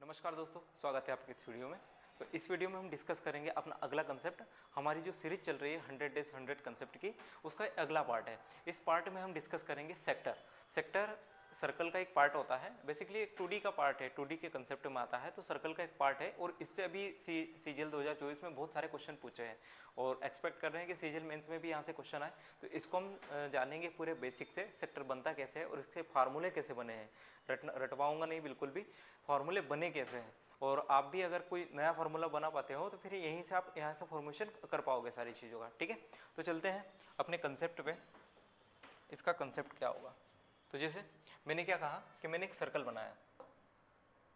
नमस्कार दोस्तों, स्वागत है आपके इस वीडियो में। तो इस वीडियो में हम डिस्कस करेंगे अपना अगला कंसेप्ट। हमारी जो सीरीज चल रही है 100 डेज 100 कंसेप्ट की, उसका अगला पार्ट है। इस पार्ट में हम डिस्कस करेंगे सेक्टर। सेक्टर सर्कल का एक पार्ट होता है, बेसिकली एक 2D का पार्ट है, 2D के कंसेप्ट में आता है, तो सर्कल का एक पार्ट है। और इससे अभी सीजीएल 2024 में बहुत सारे क्वेश्चन पूछे हैं और एक्सपेक्ट कर रहे हैं कि सीजीएल मेंस में भी यहाँ से क्वेश्चन आए। तो इसको हम जानेंगे पूरे बेसिक से, सेक्टर बनता कैसे है और इसके फार्मूले कैसे बने हैं। रटवाऊंगा नहीं बिल्कुल भी, फार्मूले बने कैसे हैं। और आप भी अगर कोई नया फार्मूला बना पाते हो तो फिर यहीं से आप यहाँ से फॉर्मेशन कर पाओगे सारी चीज़ों का। ठीक है, तो चलते हैं अपने कंसेप्ट पे। इसका कंसेप्ट क्या होगा, तो जैसे मैंने क्या कहा कि मैंने एक सर्कल बनाया।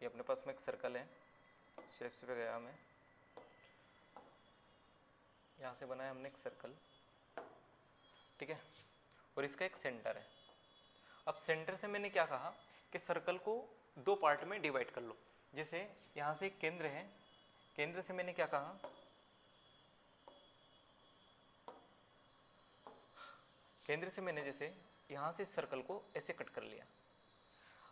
ये अपने पास में एक सर्कल है, शेप्स पे गया मैं, यहाँ से बनाया हमने एक सर्कल। ठीक है, और इसका एक सेंटर है। अब सेंटर से मैंने क्या कहा कि सर्कल को दो पार्ट में डिवाइड कर लो। जैसे यहाँ से एक केंद्र है, केंद्र से मैंने क्या कहा, केंद्र से मैंने जैसे यहाँ से इस सर्कल को ऐसे कट कर लिया।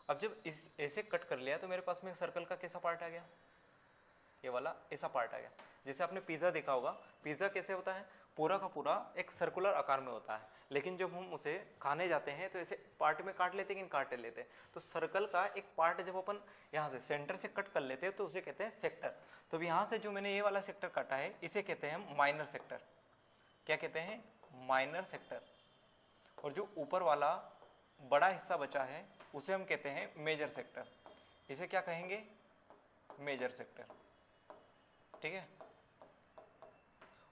अब जब इस ऐसे कट कर लिया तो मेरे पास में सर्कल का कैसा पार्ट आ गया, ये वाला ऐसा पार्ट आ गया। जैसे आपने पिज़्ज़ा देखा होगा, पिज़्ज़ा कैसे होता है, पूरा का पूरा एक सर्कुलर आकार में होता है, लेकिन जब हम उसे खाने जाते हैं तो ऐसे पार्ट में काट लेते हैं कि काट लेते हैं। तो सर्कल का एक पार्ट जब अपन यहाँ से सेंटर से कट कर लेते हैं तो उसे कहते हैं सेक्टर। तो अब यहाँ से जो मैंने ये वाला सेक्टर काटा है इसे कहते हैं हम माइनर सेक्टर। क्या कहते हैं, माइनर सेक्टर। और जो ऊपर वाला बड़ा हिस्सा बचा है उसे हम कहते हैं मेजर सेक्टर। इसे क्या कहेंगे, मेजर सेक्टर। ठीक है,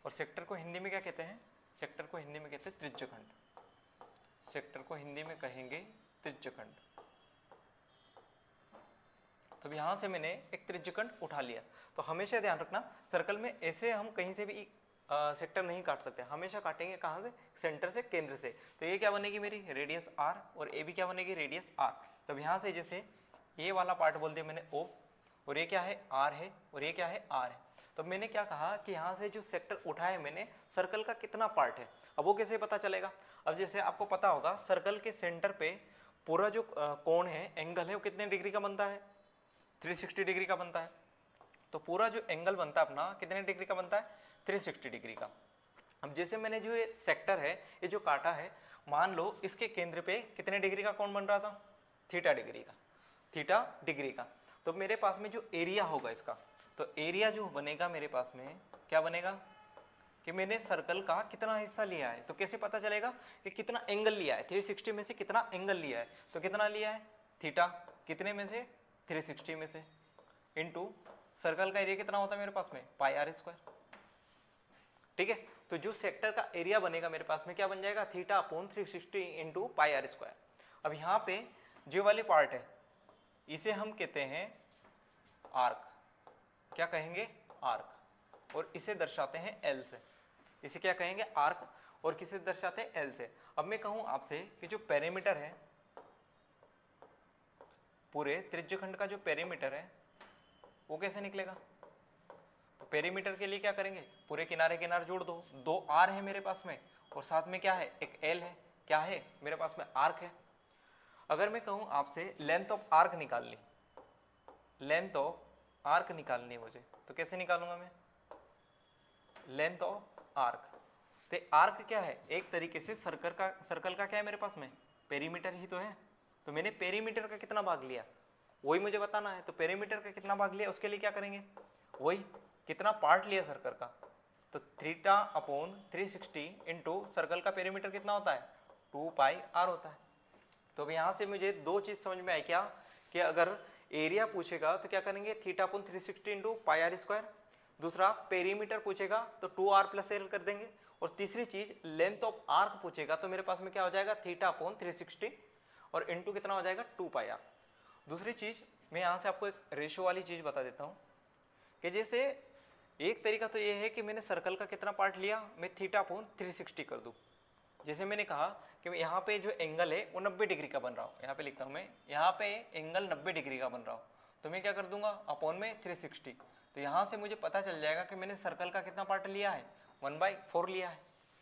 और सेक्टर को हिंदी में क्या कहते हैं, सेक्टर को हिंदी में कहते हैं त्रिज्यखंड। सेक्टर को हिंदी में कहेंगे त्रिज्यखंड। तो यहाँ से मैंने एक त्रिज्यखंड उठा लिया। तो हमेशा ध्यान रखना, सर्कल में ऐसे हम कहीं से भी सेक्टर नहीं काट सकते, हमेशा काटेंगे कहाँ से, सेंटर से, केंद्र से। तो ये क्या बनेगी मेरी रेडियस r, और ये भी क्या बनेगी रेडियस r। तब यहाँ से जैसे ये वाला पार्ट बोल दिया मैंने O, और ये क्या है r है, और ये क्या है r है। तो मैंने क्या कहा कि यहाँ से जो सेक्टर उठाया मैंने, सर्कल का कितना पार्ट है, अब वो कैसे पता चलेगा। अब जैसे आपको पता होगा सर्कल के सेंटर पे पूरा जो कोण है, एंगल है, वो कितने डिग्री का बनता है, 360 डिग्री का बनता है। तो पूरा जो एंगल बनता है अपना कितने डिग्री का बनता है, 360 डिग्री का। अब जैसे मैंने जो ये सेक्टर है, ये जो काटा है, मान लो इसके केंद्र पे कितने डिग्री का कोण बन रहा था, थीटा डिग्री का, थीटा डिग्री का। तो मेरे पास में जो एरिया होगा इसका, तो एरिया जो बनेगा मेरे पास में क्या बनेगा कि मैंने सर्कल का कितना हिस्सा लिया है। तो कैसे पता चलेगा कि कितना एंगल लिया है, 360 में से कितना एंगल लिया है। तो कितना लिया है, थीटा, कितने में से, 360 में से, इनटू सर्कल का एरिया कितना होता है मेरे पास में, पाई आर स्क्वायर। ठीक है, तो जो सेक्टर का एरिया बनेगा मेरे पास में क्या बन जाएगा, theta upon 360 into pi r square. अब यहाँ पे जो वाली पार्ट है इसे हम कहते हैं आर्क। क्या कहेंगे, आर्क। और इसे दर्शाते हैं एल से। इसे क्या कहेंगे, आर्क, और किसे दर्शाते हैं, एल से। अब मैं कहूं आपसे कि जो पेरीमीटर है, पूरे त्रिज्यखंड का जो पेरीमीटर है वो कैसे निकलेगा। तो पेरीमीटर के लिए क्या करेंगे, पूरे किनारे किनारे जोड़ दो, दो आर है मेरे पास में, और साथ में क्या है, एक एल है। क्या है मेरे पास में, आर्क है। अगर मैं कहूं आपसे लेंथ ऑफ आर्क निकालनी, लेंथ ऑफ आर्क निकालनी है मुझे, तो कैसे निकालूंगा मैं, लेंथ ऑफ आर्क। तो आर्क क्या है, एक तरीके से सर्कल का क्या है मेरे पास में, पेरीमीटर ही तो है। तो मैंने पेरीमीटर का कितना भाग लिया वही मुझे बताना है। तो पेरीमीटर का कितना भाग लिया, उसके लिए क्या करेंगे, वही कितना पार्ट लिया सर्कल का। तो थीटा अपॉन 360 इंटू सर्कल का पेरीमीटर कितना होता है, 2 पाई आर होता है। तो अब यहाँ से मुझे दो चीज समझ में आई क्या, कि अगर एरिया पूछेगा तो क्या करेंगे, theta upon 360 into pi r square. दूसरा पेरीमीटर पूछेगा तो 2r प्लस एल कर देंगे। और तीसरी चीज लेंथ ऑफ आर्क पूछेगा तो मेरे पास में क्या हो जाएगा, थीटा अपॉन 360 और इंटू कितना हो जाएगा, 2 पाई आर। दूसरी चीज मैं यहाँ से आपको एक रेशो वाली चीज बता देता हूँ, कि जैसे एक तरीका तो ये है कि मैंने सर्कल का कितना पार्ट लिया, मैं थीटा अपॉन 360 कर दूँ। जैसे मैंने कहा कि यहाँ पे जो एंगल है वो 90 डिग्री का बन रहा हो, यहाँ पे लिखता हूँ मैं, यहाँ पे एंगल 90 डिग्री का बन रहा हो, तो मैं क्या कर दूंगा, अपॉन में 360। तो यहाँ से मुझे पता चल जाएगा कि मैंने सर्कल का कितना पार्ट लिया है, 1/4 लिया है।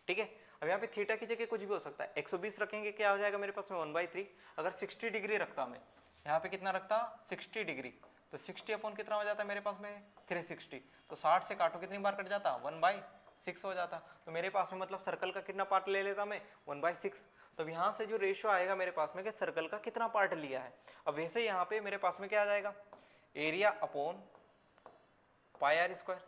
ठीक है, अब यहाँ पे थीटा की जगह कुछ भी हो सकता है, 120 रखेंगे क्या हो जाएगा मेरे पास में 1/3। अगर 60 डिग्री रखता मैं, यहाँ पे कितना रखता, 60 डिग्री, तो 60 अपॉन कितना हो जाता है मेरे पास में 360, तो 60 से काटो कितनी बार कट जाता 1/6 हो जाता। तो मेरे पास में मतलब सर्कल का कितना पार्ट ले लेता मैं 1/6। तो यहाँ से जो रेशियो आएगा मेरे पास में कि सर्कल का कितना पार्ट लिया है। अब वैसे यहाँ पे मेरे पास में क्या आ जाएगा area upon pi r square,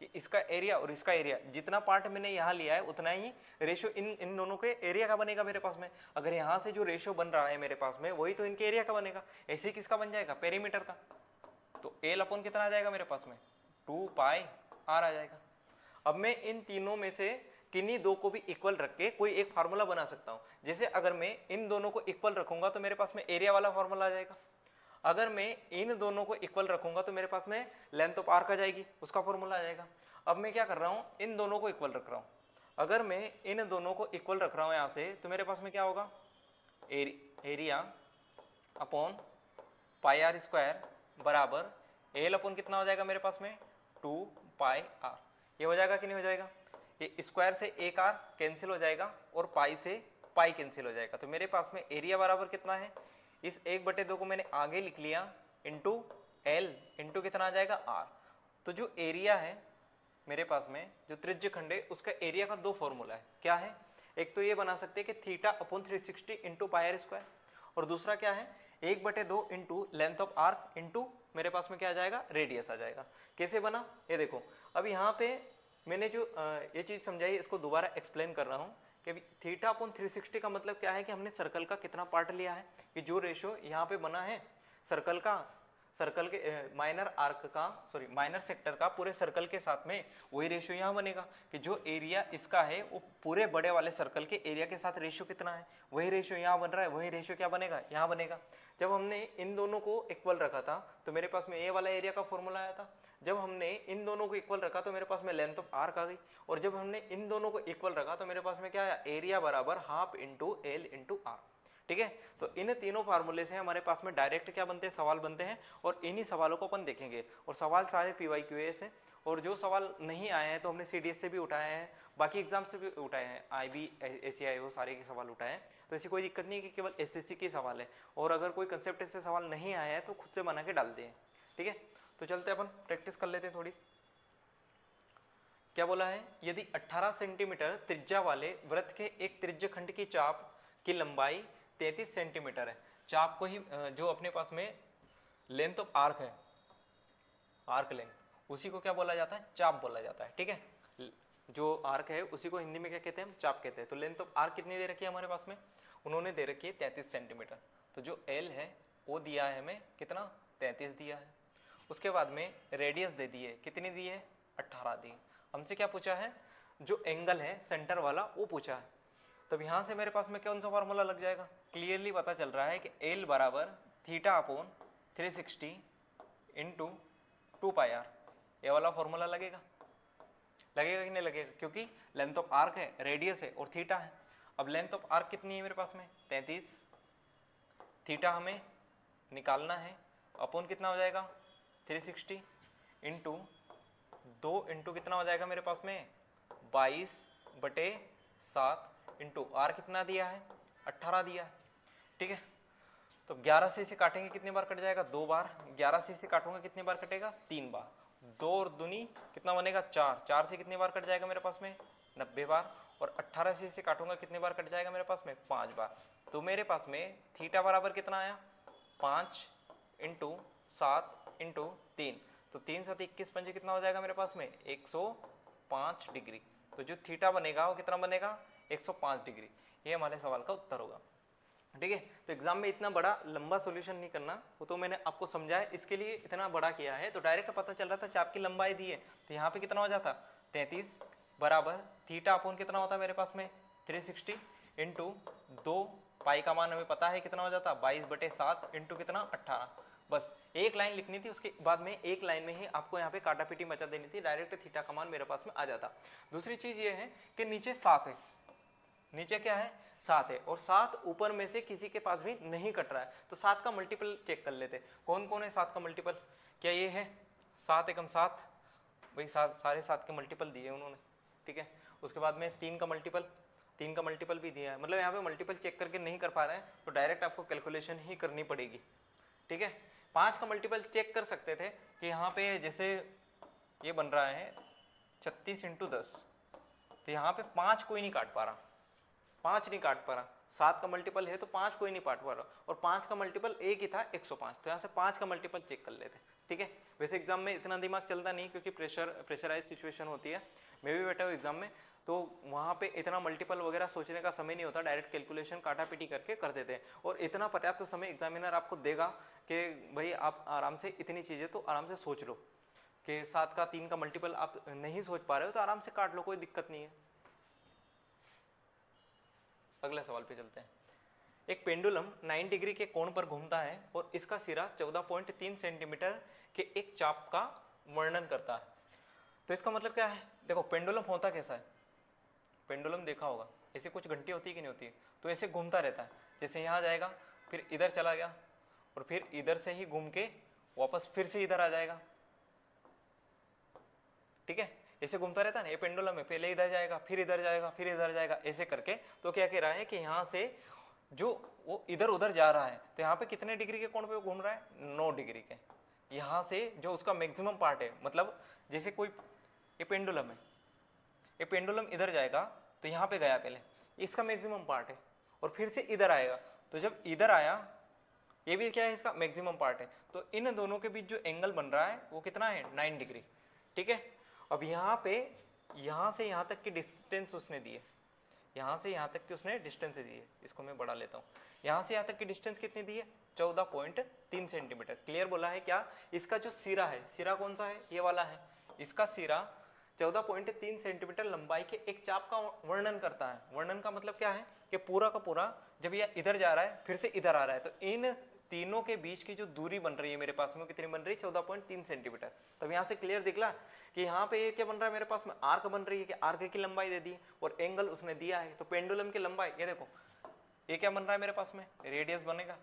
कि इसका एरिया और इसका एरिया जितना पार्ट मैंने यहाँ लिया है उतना ही रेशियो इन दोनों के एरिया का बनेगा मेरे पास में। अगर यहाँ से जो रेशियो बन रहा है मेरे पास में वही तो इनके एरिया का बनेगा। ऐसे किसका बन जाएगा पेरीमीटर का। तो एल अपॉन कितना आ जाएगा मेरे पास में 2πr आ जाएगा। अब मैं इन तीनों में से किन्हीं दो को भी इक्वल रख के कोई एक फार्मूला बना सकता हूँ। जैसे अगर मैं इन दोनों को इक्वल रखूंगा तो मेरे पास में एरिया वाला फार्मूला आ जाएगा। अगर मैं इन दोनों को इक्वल रखूंगा तो मेरे पास में लेंथ ऑफ आर्क आ जाएगी, उसका फॉर्मूला आ जाएगा। अब मैं क्या कर रहा हूँ इन दोनों को इक्वल रख रहा हूँ। अगर मैं इन दोनों को इक्वल रख रहा हूँ यहाँ से तो मेरे पास में क्या होगा area upon pi r square बराबर एल अपॉन कितना हो जाएगा मेरे पास में 2πr। ये हो जाएगा कि नहीं हो जाएगा। ये स्क्वायर से एक आर कैंसिल हो जाएगा और पाई से पाई कैंसिल हो जाएगा। तो मेरे पास में एरिया बराबर कितना है इस 1/2 को मैंने आगे लिख लिया इंटू एल इंटू कितना आ जाएगा आर। तो जो एरिया है मेरे पास में जो त्रिज्य खंड है उसका एरिया का दो फॉर्मूला है। क्या है एक तो ये बना सकते हैं कि theta upon 360 into pi r square, और दूसरा क्या है 1/2 into length of arc into मेरे पास में क्या आ जाएगा रेडियस आ जाएगा। कैसे बना ये देखो। अब यहाँ पे मैंने जो ये चीज समझाई इसको दोबारा एक्सप्लेन कर रहा हूँ कि थीटा अपॉन 360 का मतलब क्या है कि हमने सर्कल का कितना पार्ट लिया है कि जो रेशियो यहाँ पे बना है सर्कल के माइनर सेक्टर का पूरे सर्कल के साथ में वही रेशियो यहाँ बनेगा कि जो एरिया इसका है वो पूरे बड़े वाले सर्कल के एरिया के साथ रेशियो कितना है वही रेशियो यहाँ बन रहा है, वही रेशियो क्या बनेगा यहाँ बनेगा। जब हमने इन दोनों को इक्वल रखा था तो मेरे पास में ए वाला एरिया का फॉर्मूला आया था। जब हमने इन दोनों को इक्वल रखा तो मेरे पास में लेंथ ऑफ आर्क आ गई, और जब हमने इन दोनों को इक्वल रखा तो मेरे पास में क्या आया एरिया बराबर half into l into r. ठीक है, तो इन तीनों फार्मूले से हमारे पास में डायरेक्ट क्या बनते हैं सवाल बनते हैं, और इन्हीं सवालों को अपन देखेंगे। और सवाल सारे PYQA से, और जो सवाल नहीं आए हैं तो हमने CDS से भी उठाए हैं, बाकी एग्जाम से भी उठाए हैं, IB ACI वो सारे के सवाल उठाए हैं। तो ऐसी कोई दिक्कत नहीं है कि केवल SSC के सवाल है, और अगर कोई कंसेप्ट से सवाल नहीं आया है तो खुद से बना के डालते हैं। ठीक है, तो चलते अपन प्रैक्टिस कर लेते हैं थोड़ी। क्या बोला है यदि 18 सेंटीमीटर त्रिज्या वाले वृत्त के एक त्रिज्य खंड की चाप की लंबाई 33 सेंटीमीटर है। चाप को ही जो अपने पास में लेंथ ऑफ आर्क है, आर्क लेंथ, उसी को क्या बोला जाता है चाप बोला जाता है। ठीक है, जो आर्क है उसी को हिंदी में क्या कहते हैं चाप कहते हैं। तो लेंथ ऑफ आर्क कितनी दे रखी है हमारे पास में, उन्होंने दे रखी है 33 सेंटीमीटर। तो जो एल है वो दिया है हमें कितना 33 दिया है। उसके बाद में रेडियस दे दी है, कितनी दी है 18 दी। हमसे क्या पूछा है जो एंगल है सेंटर वाला वो पूछा है। तब यहाँ से मेरे पास में कौन सा फार्मूला लग जाएगा, क्लियरली पता चल रहा है कि एल बराबर थीटा अपॉन 360 इंटू 2πr, ये वाला फॉर्मूला लगेगा कि नहीं लगेगा, क्योंकि लेंथ ऑफ आर्क है, रेडियस है और थीटा है। अब लेंथ ऑफ आर्क कितनी है मेरे पास में 33, थीटा हमें निकालना है, अपॉन कितना हो जाएगा 360 इंटू 2 इंटू कितना हो जाएगा मेरे पास में 22/7 इंटू आर कितना दिया है 18 दिया है। ठीक है, तो 11 से इसे काटेंगे कितनी बार कट जाएगा 2 बार, 11 से इसे काटूंगा कितनी बार कटेगा 3 बार, 2 और दूनी कितना बनेगा 4, 4 से कितनी बार कट जाएगा मेरे पास में 90 बार, और 18 से इसे काटूंगा कितनी बार कट जाएगा मेरे पास में 5 बार। तो मेरे पास में थीटा बराबर कितना आया 5 इंटू 7 इंटू 3, तो 3 7 21 पंजे कितना हो जाएगा मेरे पास में 105 डिग्री। तो जो थीटा बनेगा वो कितना बनेगा 105 डिग्री। ये हमारे सवाल का उत्तर होगा। ठीक है, तो एग्जाम में इतना बड़ा लंबा सॉल्यूशन नहीं करना, वो तो मैंने आपको समझाया, इसके लिए इतना बड़ा किया है। तो डायरेक्ट पता चल रहा था चाप की लंबाई दी है, तो यहाँ पे कितना हो जाता 33 बराबर थीटा अपॉन कितना होता है मेरे पास में 360 इंटू 2 पाई का मान हमें पता है कितना हो जाता 22/7 इंटू कितना 18। बस एक लाइन लिखनी थी, उसके बाद में एक लाइन में ही आपको यहाँ पे काटापीटी मचा देनी थी, डायरेक्ट थीटा का मान मेरे पास में आ जाता। दूसरी चीज ये है कि नीचे 7 है, नीचे क्या है 7 है, और 7 ऊपर में से किसी के पास भी नहीं कट रहा है, तो 7 का मल्टीपल चेक कर लेते। कौन कौन है 7 का मल्टीपल, क्या ये है 7 एकम 7, भाई सारे 7 के मल्टीपल दिए उन्होंने। ठीक है, उसके बाद में 3 का मल्टीपल भी दिया है, मतलब यहाँ पे मल्टीपल चेक करके नहीं कर पा रहे हैं तो डायरेक्ट आपको कैलकुलेशन ही करनी पड़ेगी। ठीक है, 5 का मल्टीपल चेक कर सकते थे कि यहाँ पे जैसे ये बन रहा है 36 × 10, तो यहाँ पे 5 कोई नहीं काट पा रहा, 5 नहीं काट पा रहा। 7 का मल्टीपल है तो 5 कोई नहीं काट पा रहा, और 5 का मल्टीपल एक ही था 105, तो यहाँ से 5 का मल्टीपल चेक कर लेते। ठीक है, वैसे एग्जाम में इतना दिमाग चलता नहीं क्योंकि प्रेशराइज सिचुएशन होती है। मैं भी बैठा हूँ एग्जाम में, तो वहाँ पे इतना मल्टीपल वगैरह सोचने का समय नहीं होता, डायरेक्ट कैलकुलेशन काटा पीटी करके कर देते हैं। और इतना पर्याप्त समय एग्जामिनर आपको देगा कि भाई आप आराम से इतनी चीज़ें तो आराम से सोच लो कि 7 का 3 का मल्टीपल आप नहीं सोच पा रहे हो तो आराम से काट लो, कोई दिक्कत नहीं है। अगले सवाल पे चलते हैं। एक पेंडुलम 9 डिग्री के कोण पर घूमता है और इसका सिरा 14.3 सेंटीमीटर के एक चाप का वर्णन करता है। तो इसका मतलब क्या है? देखो पेंडुलम होता कैसा है, पेंडुलम देखा होगा, ऐसे कुछ घंटी होती है कि नहीं होती है, तो ऐसे घूमता रहता है। जैसे यहाँ जाएगा फिर इधर चला गया और फिर इधर से ही घूम के वापस फिर से इधर आ जाएगा। ठीक है, ऐसे घूमता रहता है ना, ये पेंडुलम है, पहले इधर जाएगा फिर इधर जाएगा फिर इधर जाएगा, ऐसे करके। तो क्या कह रहा है कि यहाँ से जो वो इधर उधर जा रहा है, तो यहाँ पे कितने डिग्री के कोण पे घूम रहा है? 9 डिग्री के। यहाँ से जो उसका मैक्सिमम पार्ट है, मतलब जैसे कोई ये पेंडुलम है, ये पेंडुलम इधर जाएगा तो यहाँ पे गया पहले, इसका मैक्सिमम पार्ट है, और फिर से इधर आएगा, तो जब इधर आया ये भी क्या है, इसका मैक्सिमम पार्ट है। तो इन दोनों के बीच जो एंगल बन रहा है वो कितना है? 9 डिग्री। ठीक है, अब यहाँ पे यहाँ से यहाँ तक की डिस्टेंस उसने दी है, यहाँ से यहाँ तक की उसने डिस्टेंस दी है, इसको मैं बढ़ा लेता हूँ। यहाँ से यहाँ तक की डिस्टेंस कितनी दी है? 14.3 सेंटीमीटर। क्लियर बोला है क्या? इसका जो सिरा है, सिरा कौन सा है? ये वाला है। इसका सिरा 14.3 सेंटीमीटर लंबाई के एक चाप का वर्णन करता है। वर्णन का मतलब क्या है कि पूरा का पूरा जब ये इधर जा रहा है फिर से इधर आ रहा है, तो इन तीनों के बीच की जो दूरी बन रही है मेरे पास में, कितनी बन रही है? 14.3 सेंटीमीटर। तब यहाँ से क्लियर दिखला कि यहाँ पे ये क्या बन रहा है मेरे पास में? आर्क बन रही है, कि आर्क की लंबाई दे दी और एंगल उसने दिया है। तो पेंडुलम की लंबाई ये देखो, ये क्या बन रहा है मेरे पास में? रेडियस बनेगा।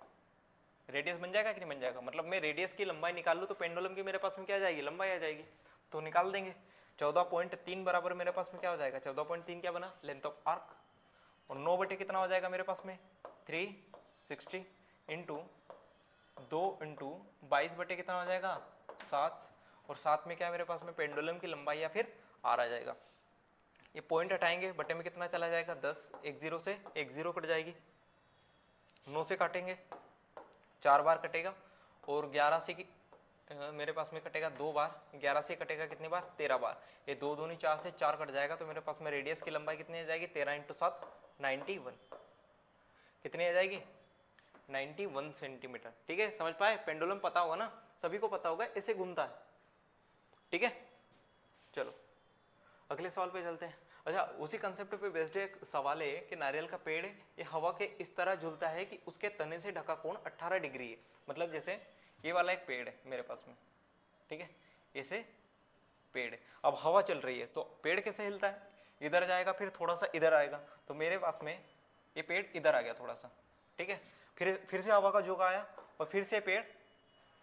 रेडियस बन जाएगा कि नहीं बन जाएगा? मतलब मैं रेडियस की लंबाई निकाल लूँ तो पेंडुलम की मेरे पास में क्या आ जाएगी? लंबाई आ जाएगी। तो निकाल देंगे 14.3 बराबर मेरे पास में क्या हो जाएगा? 14.3 क्या बना? Length of arc. और 9 बटे कितना हो जाएगा मेरे पास में? 360 इंटू 2 इंटू 22 बटे कितना हो जाएगा? 7। और 7 में क्या है मेरे पास में? पेंडुलम की लंबाई या फिर आर आ जाएगा। ये पॉइंट हटाएंगे, बटे में कितना चला जाएगा? 10। एक जीरो से एक जीरो कट जाएगी, 9 से काटेंगे 4 बार कटेगा, और 11 से मेरे पास में कटेगा 2 बार, 11 से कटेगा कितनी बार? 13 बार। ये 2 दूनी 4 से 4 कट जाएगा, तो मेरे पास में रेडियस की लंबाई कितनी आ जाएगी? 13 इंटू 7 91। कितनी आ जाएगी? 91 सेंटीमीटर। ठीक है, समझ पाए? पेंडुलम पता होगा ना, सभी को पता होगा, ऐसे घूमता है। ठीक है, चलो अगले सवाल पे चलते हैं। अच्छा, उसी कंसेप्ट पे बेस्ड एक सवाल है कि नारियल का पेड़ ये हवा के इस तरह झूलता है कि उसके तने से ढका कोण 18 डिग्री है। मतलब जैसे ये वाला एक पेड़ है मेरे पास में, ठीक है, ऐसे पेड़ है, अब हवा चल रही है तो पेड़ कैसे हिलता है? इधर जाएगा फिर थोड़ा सा इधर आएगा, तो मेरे पास में ये पेड़ इधर आ गया थोड़ा सा। ठीक है, फिर से हवा का झोंका आया और फिर से पेड़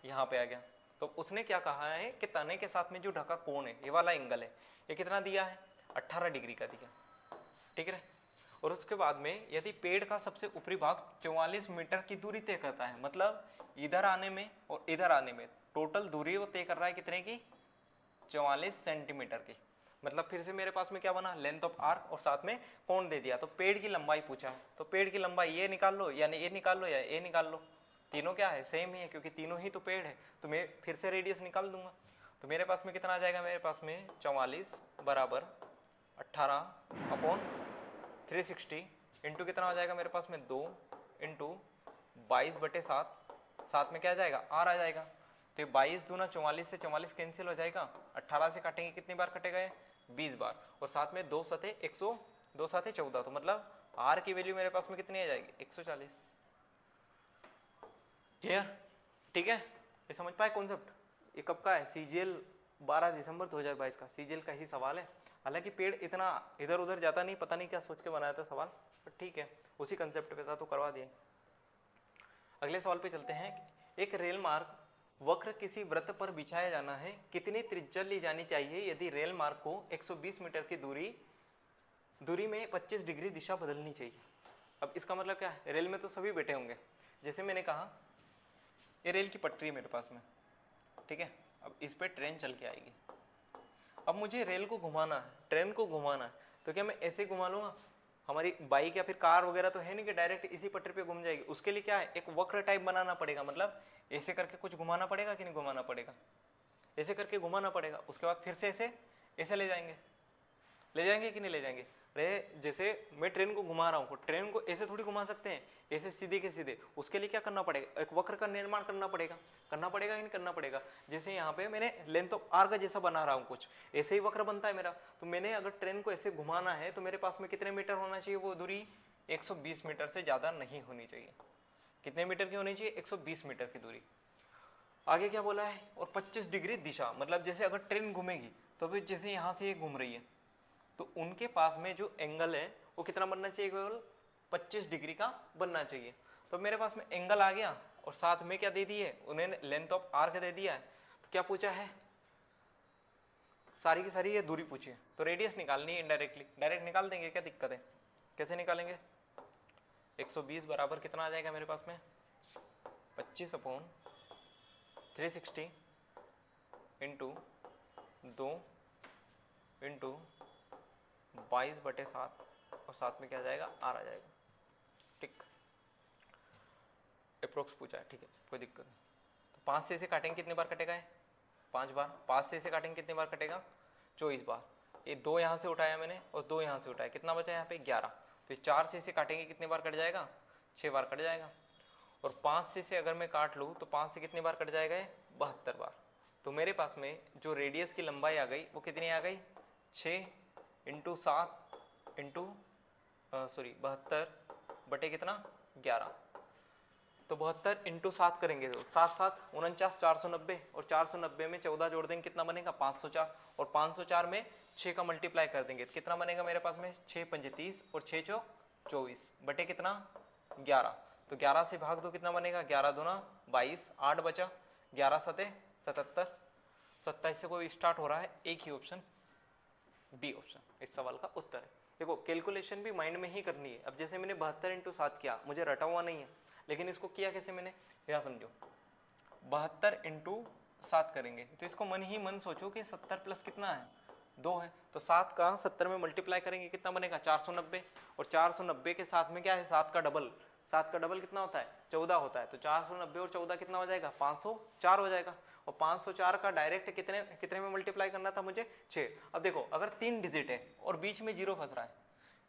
यहाँ पे आ गया। तो उसने क्या कहा है कि तने के साथ में जो ढका कोण है, ये वाला एंगल है, ये कितना दिया है? 18 डिग्री का दिया। ठीक है, और उसके बाद में यदि पेड़ का सबसे ऊपरी भाग 44 मीटर की दूरी तय करता है, मतलब इधर आने में और इधर आने में टोटल दूरी वो तय कर रहा है कितने की? 44 सेंटीमीटर की। मतलब फिर से मेरे पास में क्या बना? लेंथ ऑफ आर्क और साथ में कोण दे दिया। तो पेड़ की लंबाई पूछा है, तो पेड़ की लंबाई ये निकाल लो, यानी ये निकाल लो या ये निकाल लो, तीनों क्या है? सेम ही है, क्योंकि तीनों ही तो पेड़ है। तो मैं फिर से रेडियस निकाल दूंगा, तो मेरे पास में कितना आ जाएगा? मेरे पास में 44 बराबर 18/360 इंटू कितना हो जाएगा मेरे पास में? 2 इंटू 22/7, साथ में क्या आ जाएगा? आर आ जाएगा। तो 22 दूना 44 से 44 कैंसिल हो जाएगा, 18 से काटेंगे कितनी बार कटेगा? ये 20 बार, और साथ में 2 सते 100, 2 साथे 14, तो मतलब आर की वैल्यू मेरे पास में कितनी आ जाएगी? 140। क्लियर? ठीक है, ये समझ पाए कॉन्सेप्ट? ये कब का है? सीजीएल 12 दिसंबर 2022 का, सीजीएल का ही सवाल है। हालांकि पेड़ इतना इधर उधर जाता नहीं, पता नहीं क्या सोच के बनाया था सवाल, पर ठीक है, उसी कंसेप्ट पे था तो करवा दिए। अगले सवाल पे चलते हैं। एक रेल मार्ग वक्र किसी वृत्त पर बिछाया जाना है, कितनी त्रिज्या ली जानी चाहिए यदि रेल मार्ग को 120 मीटर की दूरी में 25 डिग्री दिशा बदलनी चाहिए? अब इसका मतलब क्या है? रेल में तो सभी बैठे होंगे, जैसे मैंने कहा ये रेल की पटरी है मेरे पास में, ठीक है। अब इस पे ट्रेन चल के आएगी। अब मुझे रेल को घुमाना है, ट्रेन को घुमाना है, तो क्या मैं ऐसे घुमा लूँगा? हमारी बाइक या फिर कार वगैरह तो है नहीं कि डायरेक्ट इसी पटरी पे घूम जाएगी। उसके लिए क्या है, एक वक्र टाइप बनाना पड़ेगा, मतलब ऐसे करके कुछ घुमाना पड़ेगा कि नहीं घुमाना पड़ेगा? ऐसे करके घुमाना पड़ेगा। उसके बाद फिर से ऐसे ऐसे ले जाएंगे कि नहीं ले जाएंगे? अरे जैसे मैं ट्रेन को घुमा रहा हूँ, ट्रेन को ऐसे थोड़ी घुमा सकते हैं, ऐसे सीधे के सीधे। उसके लिए क्या करना पड़ेगा? एक वक्र का निर्माण करना पड़ेगा कि नहीं करना पड़ेगा? जैसे यहाँ पे मैंने लेंथ ऑफ आर्क जैसा बना रहा हूँ, कुछ ऐसे ही वक्र बनता है मेरा। तो मैंने अगर ट्रेन को ऐसे घुमाना है तो मेरे पास में कितने मीटर होना चाहिए? वो दूरी 120 मीटर से ज़्यादा नहीं होनी चाहिए। कितने मीटर की होनी चाहिए? 120 मीटर की दूरी। आगे क्या बोला है? और 25 डिग्री दिशा, मतलब जैसे अगर ट्रेन घूमेगी तो फिर जैसे यहाँ से ये घूम रही है तो उनके पास में जो एंगल है वो कितना बनना चाहिए? केवल 25 डिग्री का बनना चाहिए। तो मेरे पास में एंगल आ गया और साथ में क्या दे दी है उन्होंने? लेंथ ऑफ आर्क दे दिया है। तो क्या पूछा है? सारी की सारी ये दूरी पूछी है, तो रेडियस निकालनी है इनडायरेक्टली। डायरेक्ट निकाल देंगे, क्या दिक्कत है? कैसे निकालेंगे? 120 बराबर कितना आ जाएगा मेरे पास में? 25/360 इंटू 2 इंटू 22/7 और साथ में क्या आ जाएगा? आर आ जाएगा। ठीक, अप्रोक्स पूछा है, ठीक है, कोई दिक्कत नहीं। तो 5 से इसे काटेंगे कितनी बार कटेगा? है 5 बार। 5 से इसे काटेंगे कितनी बार कटेगा? 24 बार। ये 2 यहाँ से उठाया मैंने और 2 यहाँ से उठाया, कितना बचा यहाँ पे? 11। तो 4 से इसे काटेंगे कितनी बार कट जाएगा? 6 बार कट जाएगा। और 5 से इसे अगर मैं काट लूँ तो 5 से कितनी बार कट जाएगा? 72 बार। तो मेरे पास में जो रेडियस की लंबाई आ गई वो कितनी आ गई? 6 इंटू 7 इंटू 72 बटे कितना? 11। तो 72 इंटू 7 करेंगे तो 7 7 49, 490 और 490 में 14 जोड़ देंगे, कितना बनेगा? 504। और 504 में 6 का मल्टीप्लाई कर देंगे तो कितना बनेगा मेरे पास में? 6 पंजे 30 और 6 चौ 24 बटे कितना? 11। तो 11 से भाग दो, कितना बनेगा? 11 दूना 22, 8 बचा, 11 सते 77। 27 से कोई स्टार्ट हो रहा है, एक ही ऑप्शन बी ऑप्शन इस सवाल का उत्तर है। देखो कैलकुलेशन भी माइंड में ही करनी है। अब जैसे मैंने 72 इंटू 7 किया, मुझे रटा हुआ नहीं है, लेकिन इसको किया कैसे मैंने, यहाँ समझो। 72 इंटू 7 करेंगे तो इसको मन ही मन सोचो कि 70 प्लस कितना है? 2 है। तो 7 का 70 में मल्टीप्लाई करेंगे, कितना बनेगा? 490। और 490 के साथ में क्या है? 7 का डबल। 7 का डबल कितना होता है? 14 होता है। तो 490 और 14 कितना हो जाएगा? 504 हो जाएगा। और 504 का डायरेक्ट कितने कितने में मल्टीप्लाई करना था मुझे? 6। अब देखो अगर 3 डिजिट है और बीच में 0 फंस रहा है,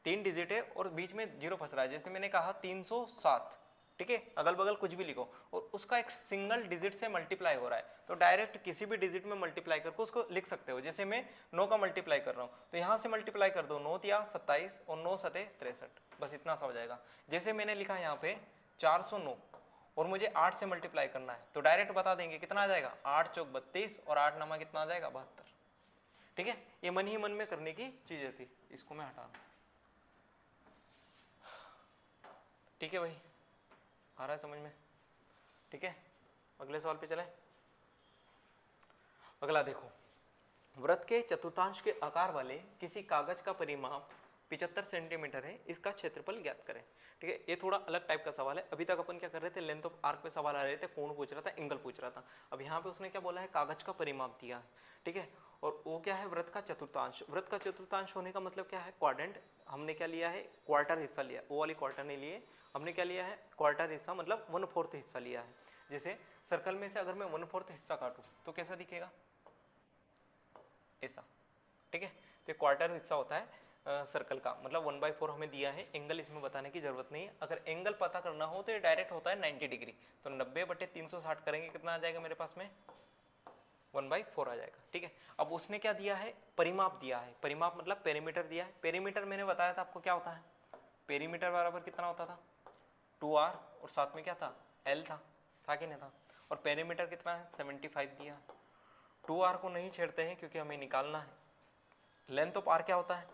3 डिजिट है और बीच में 0 फंस रहा है, जैसे मैंने कहा 307, ठीक है, अगल बगल कुछ भी लिखो और उसका एक सिंगल डिजिट से मल्टीप्लाई हो रहा है, तो डायरेक्ट किसी भी डिजिट में मल्टीप्लाई करके उसको लिख सकते हो। जैसे मैं 9 का मल्टीप्लाई कर रहा हूँ तो यहाँ से मल्टीप्लाई कर दो, 9 या 27 और 9 सते 63, बस इतना सा हो जाएगा। जैसे मैंने लिखा यहाँ पे 409 और मुझे 8 से मल्टीप्लाई करना है तो डायरेक्ट बता देंगे कितना आ जाएगा? 8 चौक 32 और 8 नमा कितना आ जाएगा? 72। ठीक है, ये मन ही मन में करने की चीजें थी, इसको मैं हटा रहा हूँ। ठीक है भाई, आ रहा है समझ में? ठीक है, अगले सवाल पे चले। अगला देखो, वृत्त के चतुर्थांश के आकार वाले किसी कागज का परिमाप 75 सेंटीमीटर है, इसका क्षेत्रफल ज्ञात करें। ठीक है, ये थोड़ा अलग टाइप का सवाल है। अभी तक अपन क्या कर रहे थे? लेंथ ऑफ आर्क पे सवाल आ रहे थे, कोण पूछ रहा था, एंगल पूछ रहा था। अब यहाँ पे उसने क्या बोला है? कागज का परिमाप दिया है। ठीक है, और वो क्या है? वृत्त का चतुर्थांश। वृत्त का चतुर्थांश होने का मतलब क्या है? क्वाड्रेंट। हमने क्या लिया है? क्वार्टर हिस्सा लिया। वो वाली क्वार्टर नहीं लिए, हमने क्या लिया है? क्वार्टर हिस्सा, मतलब 1/4 हिस्सा लिया है। जैसे सर्कल में से अगर मैं 1/4 हिस्सा काटूं तो कैसा दिखेगा? ऐसा। ठीक है, तो क्वार्टर हिस्सा होता है सर्कल का, मतलब 1/4 हमें दिया है। एंगल इसमें बताने की जरूरत नहीं है। अगर एंगल पता करना हो तो ये डायरेक्ट होता है 90 डिग्री। तो 90/360 करेंगे, कितना आ जाएगा मेरे पास में? 1/4 आ जाएगा। ठीक है, अब उसने क्या दिया है? परिमाप दिया है। परिमाप मतलब पेरीमीटर दिया है। पेरीमीटर मैंने बताया था आपको क्या होता है? पेरीमीटर बराबर कितना होता था? 2r और साथ में क्या था? l था कि नहीं था? और पेरीमीटर कितना है? 75 दिया। 2r को नहीं छेड़ते हैं क्योंकि हमें निकालना है। लेंथ ऑफ r क्या होता है?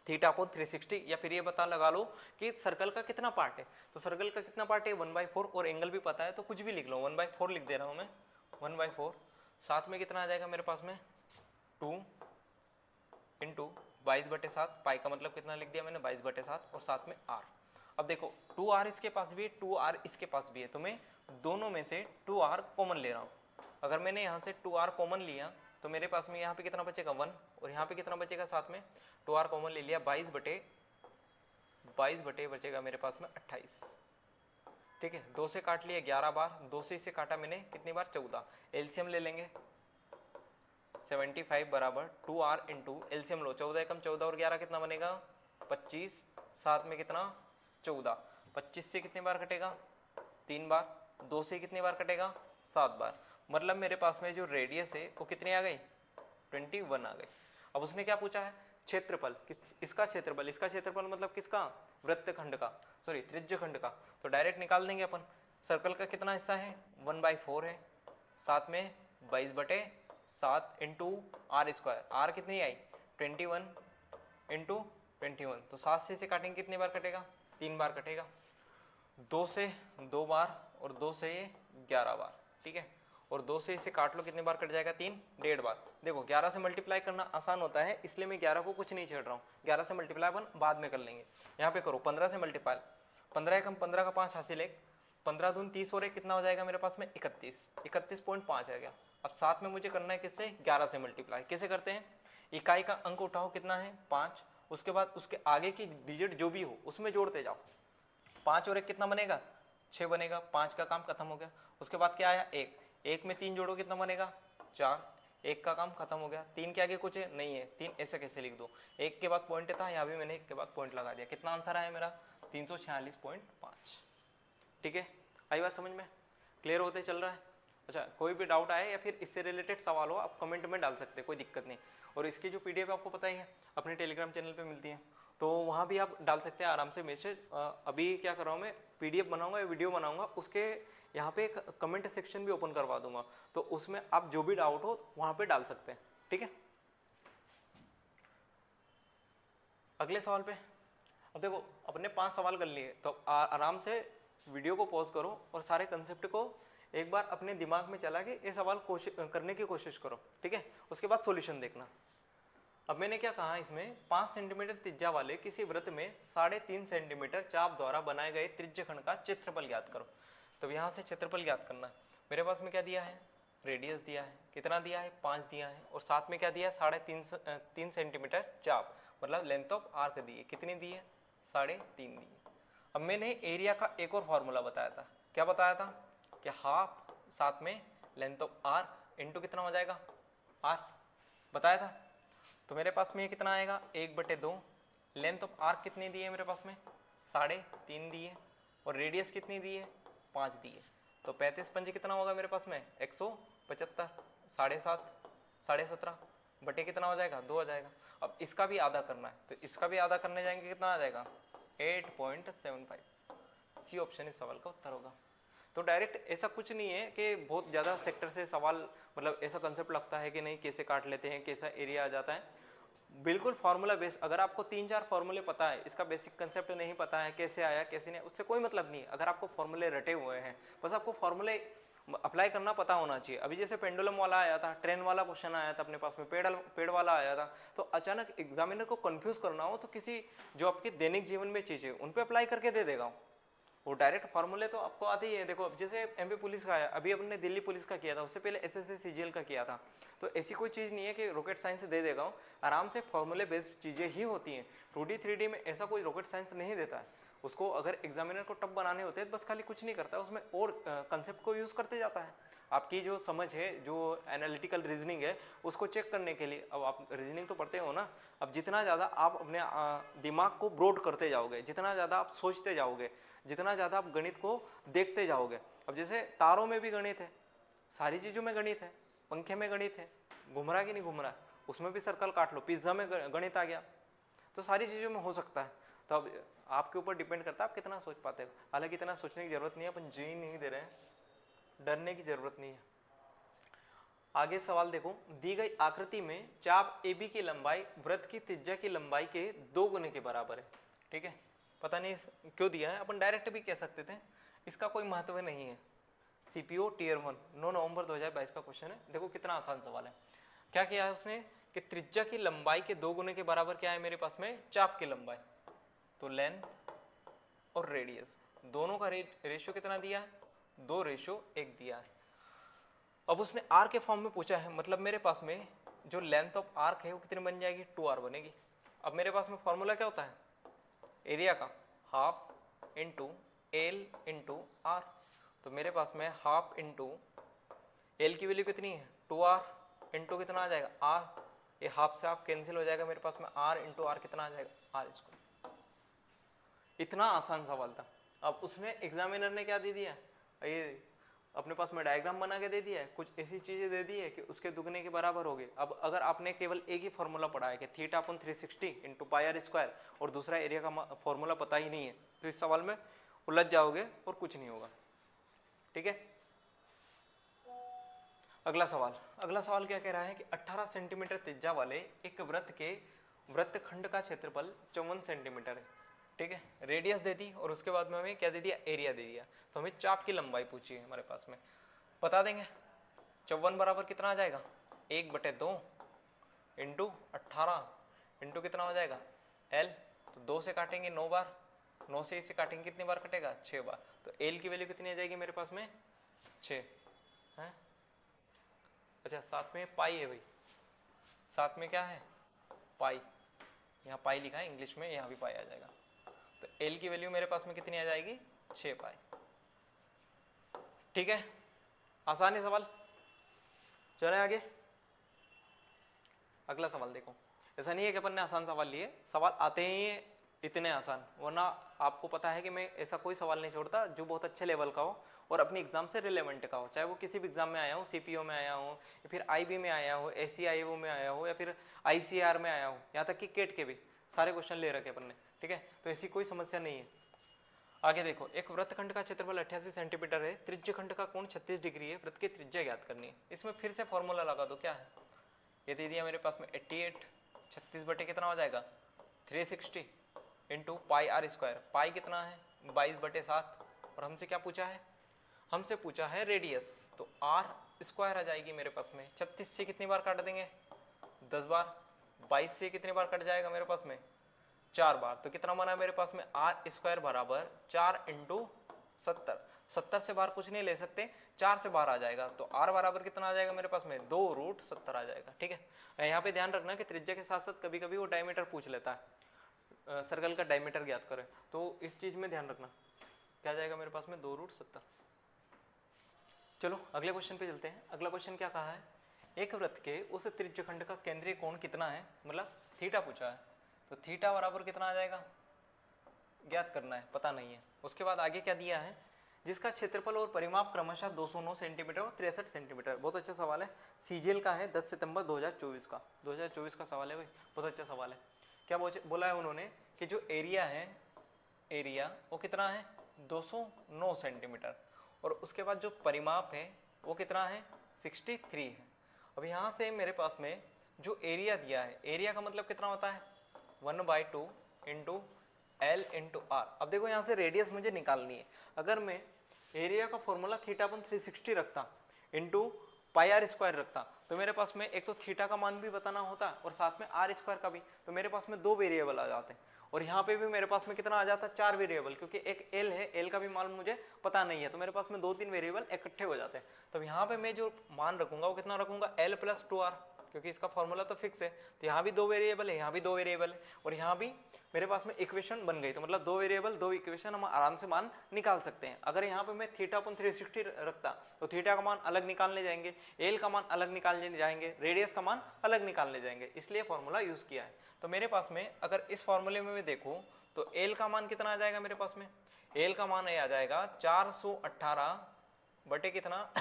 थीटा अपॉन 360, या फिर ये बता लगा लो कि सर्कल का कितना पार्ट है। तो सर्कल का कितना पार्ट है? 1/4, और एंगल भी पता है तो कुछ भी लिख लो, 1/4 लिख दे रहा हूँ मैं, 1/4। साथ में कितना आ जाएगा मेरे पास में? 2 इंटू 22/7, पाई का मतलब कितना लिख दिया मैंने? 22/7, और साथ में r। अब देखो 2r इसके पास भी है, 2r इसके पास भी है, तो मैं दोनों में से 2r कॉमन ले रहा हूँ। अगर मैंने यहाँ से 2r कॉमन लिया तो मेरे पास में यहाँ पे कितना बचेगा 1, और यहाँ पे कितना बचेगा साथ में 2r कॉमन ले लिया 22 बटे बचेगा मेरे पास में 28। ठीक है, 2 से काट लिया 11 बार, 2 से इसे काटा मैंने कितनी बार 14। एलसीएम ले लेंगे 75 बराबर 2r इंटू एलसीएम लो, 14 एकम 14 और 11 कितना बनेगा 25, साथ में कितना 14। 25 से कितनी बार कटेगा 3 बार, 2 से कितनी बार कटेगा 7 बार। मतलब मेरे पास में जो रेडियस है वो कितनी आ गई 21 आ गई। अब उसने क्या पूछा है क्षेत्रफल, इसका क्षेत्रफल मतलब किसका वृत्तखंड का, सॉरी त्रिज्यखंड का। तो डायरेक्ट निकाल देंगे अपन। सर्कल का कितना हिस्सा है 1/4 है, साथ में 22/7 इंटू आर स्क्वायर, आर कितनी आई 21 इंटू 21। तो 7 से इसे काटेंगे कितनी बार कटेगा 3 बार कटेगा, 2 से 2 बार और 2 से ये 11 बार। ठीक है, और 2 से इसे काट लो कितनी बार कट जाएगा 3, 1.5 बार। देखो 11 से मल्टीप्लाई करना आसान होता है, इसलिए मैं 11 को कुछ नहीं छेड़ रहा हूँ। 11 से मल्टीप्लाई अपन बाद में कर लेंगे। यहाँ पे करो 15 से मल्टीप्लाई, 15 एकम 15 का 5 हासिल 1, 15 दून 30 और 1 कितना हो जाएगा मेरे पास में 31, 31.5 आ गया। अब साथ में मुझे करना है किससे 11 से मल्टीप्लाई। कैसे करते हैं, इकाई का अंक उठाओ कितना है 5, उसके बाद उसके आगे की डिजिट जो भी हो उसमें जोड़ते जाओ। 5 और 1 कितना बनेगा 6 बनेगा, 5 का काम खत्म हो गया। उसके बाद क्या आया 1, 1 में 3 जोड़ो कितना बनेगा 4, 1 का काम खत्म हो गया। 3 के आगे कुछ है नहीं है, 3 ऐसे कैसे लिख दो, 1 के बाद पॉइंट था, यहाँ भी मैंने 1 के बाद पॉइंट लगा दिया। कितना आंसर आया मेरा 346.5। ठीक है, आई बात समझ में, क्लियर होते चल रहा है। अच्छा, कोई भी डाउट आए या फिर इससे रिलेटेड सवाल हो आप कमेंट में डाल सकते हैं, कोई दिक्कत नहीं। और इसकी जो पीडीएफ आपको पता ही है अपने टेलीग्राम चैनल पे मिलती है, तो वहाँ भी आप डाल सकते हैं आराम से मैसेज। अभी क्या कर रहा हूँ मैं, पीडीएफ बनाऊंगा या वीडियो बनाऊंगा, उसके यहाँ पे एक कमेंट सेक्शन भी ओपन करवा दूंगा, तो उसमें आप जो भी डाउट हो वहाँ पे डाल सकते हैं। ठीक है, अगले सवाल पे। अब देखो अपने 5 सवाल कर लिए, तो आराम से वीडियो को पॉज करो और सारे कंसेप्ट को एक बार अपने दिमाग में चला के ये सवाल करने की कोशिश करो। ठीक है, उसके बाद सॉल्यूशन देखना। अब मैंने क्या कहा, इसमें 5 सेंटीमीटर त्रिज्या वाले किसी वृत्त में 3.5 सेंटीमीटर चाप द्वारा बनाए गए त्रिज्यखंड का क्षेत्रफल ज्ञात करो। तो यहाँ से क्षेत्रफल ज्ञात करना है। मेरे पास में क्या दिया है, रेडियस दिया है, कितना दिया है 5 दिया है, और साथ में क्या दिया है 3.5 सेंटीमीटर चाप, मतलब लेंथ ऑफ आर्क दी है, कितनी दी है 3.5 दी है। अब मैंने एरिया का एक और फॉर्मूला बताया था, क्या बताया था कि हाफ साथ में लेंथ ऑफ आर्क इंटू कितना हो जाएगा आर्क, बताया था। तो मेरे पास में ये कितना आएगा 1/2, लेंथ ऑफ आर्क कितनी दी है मेरे पास में 3.5 दी है, और रेडियस कितनी दी है 5 दी है। तो 35 पंजे कितना होगा मेरे पास में 175, 7.5 17.5 बटे कितना हो जाएगा 2 आ जाएगा। अब इसका भी आधा करना है, तो इसका भी आधा करने जाएंगे कितना आ जाएगा 8.75। सी ऑप्शन इस सवाल का उत्तर होगा। तो डायरेक्ट ऐसा कुछ नहीं है कि बहुत ज़्यादा सेक्टर से सवाल, मतलब ऐसा कंसेप्ट लगता है कि नहीं कैसे काट लेते हैं, कैसा एरिया आ जाता है। बिल्कुल फार्मूला बेस्ड, अगर आपको 3-4 फार्मूले पता है, इसका बेसिक कंसेप्ट नहीं पता है कैसे आया कैसे नहीं, उससे कोई मतलब नहीं। अगर आपको फार्मूले रटे हुए हैं, बस आपको फार्मूले अप्लाई करना पता होना चाहिए। अभी जैसे पेंडुलम वाला आया था, ट्रेन वाला क्वेश्चन आया था अपने पास में, पेड़ वाला आया था, तो अचानक एग्जामिनर को कंफ्यूज करना हो तो किसी जो आपके दैनिक जीवन में चीज़ें उन पर अप्लाई करके दे देगा वो डायरेक्ट फार्मूले तो आपको आते ही है। देखो अब जैसे एमपी पुलिस का है, अभी अपने दिल्ली पुलिस का किया था, उससे पहले एसएससी सीजीएल का किया था। तो ऐसी कोई चीज़ नहीं है कि रॉकेट साइंस दे देगा, आराम से फार्मूले बेस्ड चीज़ें ही होती हैं। 2D 3D में ऐसा कोई रॉकेट साइंस नहीं देता है। उसको अगर एग्जामिनर को टफ बनाने होते हैं बस खाली कुछ नहीं करता है, उसमें और कंसेप्ट को यूज़ करते जाता है। आपकी जो समझ है, जो एनालिटिकल रीजनिंग है, उसको चेक करने के लिए। अब आप रीजनिंग तो पढ़ते हो ना, अब जितना ज़्यादा आप अपने दिमाग को ब्रॉड करते जाओगे, जितना ज़्यादा आप सोचते जाओगे, जितना ज़्यादा आप गणित को देखते जाओगे। अब जैसे तारों में भी गणित है, सारी चीज़ों में गणित है, पंखे में गणित है, घूम रहा कि नहीं घूम रहा, उसमें भी सर्कल काट लो, पिज्ज़ा में गणित आ गया, तो सारी चीज़ों में हो सकता है। तो अब आपके ऊपर डिपेंड करता है आप कितना सोच पाते हो। हालांकि इतना सोचने की जरूरत नहीं है, अपन जी नहीं दे रहे हैं, डरने की जरूरत नहीं है। आगे सवाल देखो, दी गई आकृति में चाप AB की लंबाई वृत्त की त्रिज्या की लंबाई के 2 गुने के बराबर है। ठीक है, पता नहीं क्यों दिया है, अपन डायरेक्ट भी कह सकते थे, इसका कोई महत्व नहीं है। CPO Tier 1 9 नवंबर 2022 का क्वेश्चन है। देखो कितना आसान सवाल है। क्या किया है उसने कि त्रिज्या की लंबाई के 2 गुने के बराबर क्या है मेरे पास में चाप की लंबाई, तो लेंथ और रेडियस दोनों का रेशियो कितना दिया है 2:1 दिया है। अब उसने आर के फॉर्म में पूछा है, मतलब मेरे पास में जो लेंथ ऑफ आर्क है वो कितनी बन जाएगी, 2r बनेगी। अब मेरे पास में फॉर्मूला क्या होता है एरिया का, half into l into r. तो मेरे पास में हाफ इंटू एल की वैल्यू कितनी है 2r इंटू कितना आ जाएगा r, ये हाफ से हाफ कैंसिल हो जाएगा, मेरे पास में r इंटू आर कितना आ जाएगा r²। इतना आसान सवाल था। अब उसने एग्जामिनर ने क्या दे दिया, ये अपने पास में डायग्राम बना के दे दिया है, कुछ ऐसी चीजें दे दी है कि उसके दुगने के बराबर हो गए। अब अगर आपने केवल एक ही फॉर्मूला पढ़ा है कि θ/360 इंटू πr² और दूसरा एरिया का फॉर्मूला पता ही नहीं है, तो इस सवाल में उलझ जाओगे और कुछ नहीं होगा। ठीक है, अगला सवाल क्या कह रहा है कि 18 सेंटीमीटर त्रिज्या वाले एक वृत्त के वृत्तखंड का क्षेत्रफल 54 सेंटीमीटर है। ठीक है, रेडियस दे दी और उसके बाद में हमें क्या दे दिया, एरिया दे दिया। तो हमें चाप की लंबाई पूछी है हमारे पास में, बता देंगे 54 बराबर कितना आ जाएगा 1/2 इंटू 18 इंटू कितना हो जाएगा L। तो 2 से काटेंगे 9 बार, 9 से इसे काटेंगे कितनी बार कटेगा 6 बार। तो L की वैल्यू कितनी आ जाएगी मेरे पास में 6 है। अच्छा साथ में पाई है भाई, साथ में क्या है पाई, यहाँ पाई लिखा है इंग्लिश में, यहाँ भी पाई आ जाएगा। तो L की वैल्यू मेरे पास में कितनी आ जाएगी 6 पाई। ठीक है, आसान है सवाल। चले आगे, अगला सवाल देखो। ऐसा नहीं है कि अपन ने आसान सवाल लिए, सवाल आते ही इतने आसान, वरना आपको पता है कि मैं ऐसा कोई सवाल नहीं छोड़ता जो बहुत अच्छे लेवल का हो और अपने एग्जाम से रिलेवेंट का हो, चाहे वो किसी भी एग्जाम में आया हो, सीपीओ में आया हो या फिर आईबी में आया हो, एससीआईओ में आया हो या फिर आईसीआर में आया हो, यहाँ तक कि केट के भी सारे क्वेश्चन ले रखे अपन ने। ठीक है, तो ऐसी कोई समस्या नहीं है। आगे देखो, एक वृत्तखंड का क्षेत्रफल 88 सेंटीमीटर है, त्रिज्यखंड का कोण 36 डिग्री है, वृत्त की त्रिज्या ज्ञात करनी है। इसमें फिर से फॉर्मूला लगा दो, क्या है ये दे दिया मेरे पास में 88, 36 बटे कितना हो जाएगा 360 इंटू πr², पाई कितना है 22/7 और हमसे क्या पूछा है, हमसे पूछा है रेडियस, तो r² आ जाएगी मेरे पास में। 36 से कितनी बार काट देंगे 10 बार, 22 से कितनी बार कट जाएगा मेरे पास में 4 बार। तो कितना बना मेरे पास में r² बराबर 4 इंटू 70, 70 से बाहर कुछ नहीं ले सकते, 4 से बाहर आ जाएगा, तो r बराबर कितना आ जाएगा मेरे पास में 2√70 आ जाएगा। ठीक है, यहाँ पे ध्यान रखना कि त्रिज्या के साथ साथ कभी कभी वो डायमीटर पूछ लेता है, सर्कल का डायमीटर ज्ञात करें, तो इस चीज में ध्यान रखना। क्या जाएगा मेरे पास में 2√70। चलो अगले क्वेश्चन पे चलते हैं। अगला क्वेश्चन क्या कहा है, एक वृत्त के उस त्रिज्यखंड का केंद्रीय कोण कितना है, मतलब थीटा पूछा है, तो थीटा बराबर कितना आ जाएगा ज्ञात करना है, पता नहीं है। उसके बाद आगे क्या दिया है, जिसका क्षेत्रफल और परिमाप क्रमशः 209 सेंटीमीटर और 63 सेंटीमीटर। बहुत अच्छा सवाल है, सीजीएल का है 10 सितंबर 2024 का, 2024 का सवाल है भाई, बहुत अच्छा सवाल है। क्या बोला है उन्होंने कि जो एरिया है, एरिया वो कितना है 209 सेंटीमीटर और उसके बाद जो परिमाप है वो कितना है 63 है। अब यहाँ से मेरे पास में जो एरिया दिया है, एरिया का मतलब कितना होता है 1/2 इंटू L इंटू आर। अब देखो यहाँ से रेडियस मुझे निकालनी है, अगर मैं एरिया का फॉर्मूला θ/360 रखता इंटू πr² रखता तो मेरे पास में एक तो थीटा का मान भी बताना होता और साथ में r² का भी, तो मेरे पास में 2 वेरिएबल आ जाते हैं। और यहाँ पे भी मेरे पास में कितना आ जाता है 4 वेरिएबल, क्योंकि एक L है, L का भी मान मुझे पता नहीं है, तो मेरे पास में 2-3 वेरिएबल इकट्ठे हो जाते हैं। तो यहाँ पे मैं जो मान रखूंगा वो कितना रखूंगा L + 2r, क्योंकि इसका फॉर्मूला तो फिक्स है। तो यहाँ भी 2 वेरिएबल है, यहाँ भी 2 वेरिएबल है और यहाँ भी मेरे पास में इक्वेशन बन गई। तो मतलब 2 वेरिएबल 2 इक्वेशन हम आराम से मान निकाल सकते हैं। अगर यहाँ पे मैं θ/360 रखता तो थीटा का मान अलग निकालने जाएंगे, एल का मान अलग निकालने जाएंगे, रेडियस का मान अलग निकालने जाएंगे, इसलिए फॉर्मूला यूज किया है। तो मेरे पास में अगर इस फॉर्मूले में मैं देखूँ तो एल का मान कितना आ जाएगा मेरे पास में, एल का मान आ जाएगा 418 बटे कितना